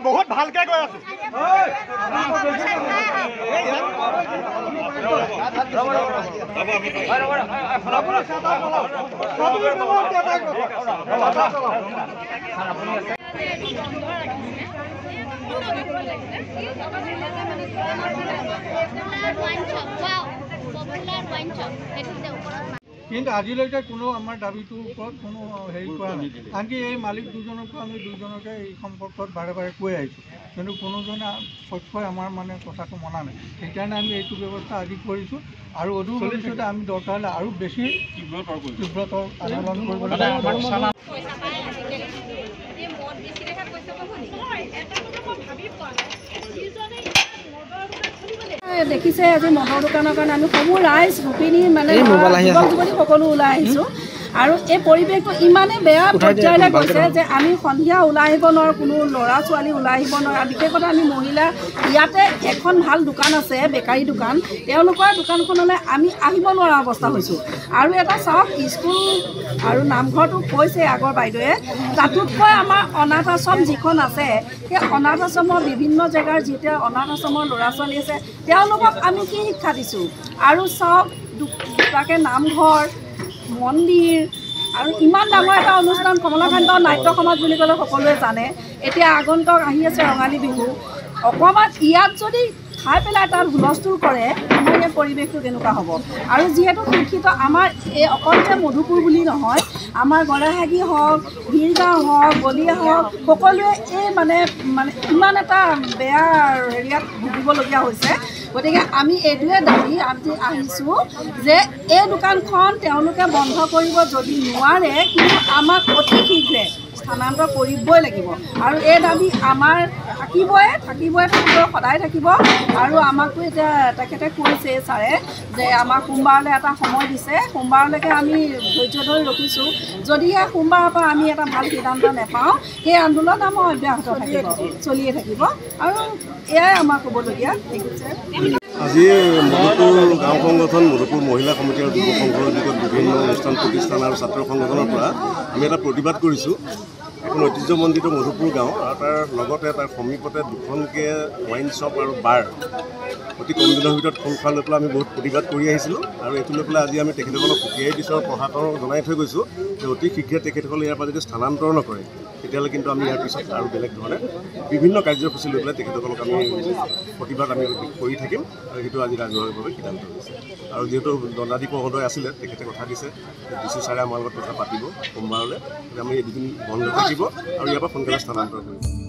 बहुत ভালকে গৈ আছো কিন্তু আজিলৈকে কোনো আমাৰ দাবীটোৰ ওপৰত কোনো হেৰি কৰা নাই আনকি এই মালিক দুজনকো আমি দুজনকে এই সম্পৰ্কত বাৰে বাৰে কৈ আহিছোঁ কিন্তু কোনোজনে পক্ষই আমাৰ মানে কথাটো মনা নাই সেইকাৰণে আমি এইটো ব্যৱস্থা আজি কৰিছোঁ আৰু অদূৰ ভৱিষ্যতে আমি দৰকাৰ হ'লে আৰু বেছি তীব্ৰতৰ আন্দোলন কৰিবলৈ দেখিছে আজি মদৰ দোকানৰ কাৰণে আমি সমূহ ৰাইজ গোপিনী মানে যুৱক যুৱতী সকলো ওলাই আহিছোঁ আৰু এই পৰিৱেশটো ইমানেই বেয়া পৰ্যায়লৈ গৈছে যে আমি সন্ধিয়া ওলাই আহিব নোৱাৰোঁ কোনো ল'ৰা ছোৱালী ওলাই আহিব নোৱাৰোঁ আৰু বিশেষকৈ আমি মহিলা ইয়াতে এখন ভাল দোকান আছে বেকাৰী দোকান তেওঁলোকৰ দোকানখনলৈ আমি আহিব নোৱাৰা অৱস্থা হৈছোঁ আৰু এটা চাওক স্কুল আৰু নামঘৰটো কৈছে আগৰ বাইদেৱে তাতোতকৈ আমাৰ অনাথ আশ্ৰম যিখন আছে সেই অনাথ আশ্ৰমৰ বিভিন্ন জেগাৰ যেতিয়া অনাথ আশ্ৰমৰ ল'ৰা ছোৱালী আছে তেওঁলোকক আমি কি শিক্ষা দিছোঁ আৰু চাওক তাকে নামঘৰ মন্দিৰ আৰু ইমান ডাঙৰ এটা অনুষ্ঠান কমলাকান্ত নাট্য সমাজ বুলি ক'লে সকলোৱে জানে এতিয়া আগন্তুক আহি আছে ৰঙালী বিহু অকণমান ইয়াত যদি খাই পেলাই তাত হুলস্থুল কৰে আমাৰ এই পৰিৱেশটো কেনেকুৱা হ'ব আৰু যিহেতু শিক্ষিত আমাৰ এই অকল যে মধুপুৰ বুলি নহয় আমাৰ গড়াহাগি হওক ভিৰগাঁও হওক বলিয়া হওক সকলোৱে এই মানে ইমান এটা বেয়া হেৰিয়াত ভুগিবলগীয়া হৈছে গতিকে আমি এইটোৱে দাবী আমি আহিছোঁ যে এই দোকানখন তেওঁলোকে বন্ধ কৰিব যদি নোৱাৰে কিন্তু আমাক অতি শীঘ্ৰে স্থানান্তৰ কৰিবই লাগিব আৰু এই দাবী আমাৰ থাকিবই সদায় থাকিব আৰু আমাকতো এতিয়া তেখেতে কৈছে ছাৰে যে আমাক সোমবাৰলৈ এটা সময় দিছে সোমবাৰলৈকে আমি ধৈৰ্য ধৰি ৰখিছোঁ যদিহে সোমবাৰৰ পৰা আমি এটা ভাল সিদ্ধান্ত নাপাওঁ সেই আন্দোলন আমাৰ অব্যাহত থাকিব চলিয়ে থাকিব আৰু এয়াই আমাৰ ক'বলগীয়া ঠিক আছে আজি মধুপুৰ গাঁও সংগঠন মধুপুৰ মহিলা সমিতি আৰু যুৱ সংঘৰ দিশত বিভিন্ন অনুষ্ঠান প্ৰতিষ্ঠান আৰু ছাত্ৰ সংগঠনৰ পৰা আমি এটা প্ৰতিবাদ কৰিছোঁ এখন ঐতিহ্যমণ্ডিত মধুপুৰ গাঁও আৰু তাৰ লগতে তাৰ সমীপতে দুখনকৈ ৱাইন শ্বপ আৰু বাৰ অতি কম দিনৰ ভিতৰত খোল খোৱা লৈ পেলাই আমি বহুত প্ৰতিবাদ কৰি আহিছিলোঁ আৰু এইটো লৈ পেলাই আজি আমি তেখেতসকলক পঠিয়াই দিছোঁ আৰু প্ৰশাসনক জনাই থৈ গৈছোঁ যে অতি শীঘ্ৰে তেখেতসকলে ইয়াৰ পৰা যদি স্থানান্তৰ নকৰে তেতিয়াহ'লে কিন্তু আমি ইয়াৰ পিছত আৰু বেলেগ ধৰণে বিভিন্ন কাৰ্যসূচী লৈ পেলাই তেখেতসকলক আমি প্ৰতিবাদ আমি কৰি থাকিম আৰু সেইটো আজি ৰাজহুৱাভাৱে সিদ্ধান্ত হৈছে আৰু যিহেতু দণ্ডাধীশ মহোদয় আছিলে তেখেতে কথা দিছে DC ছাৰে আমাৰ লগত কথা পাতিব সোমবাৰলৈ আমি এই দুদিন বন্ধ থাকিব আৰু ইয়াৰ পৰা সোনকালে স্থানান্তৰ কৰিম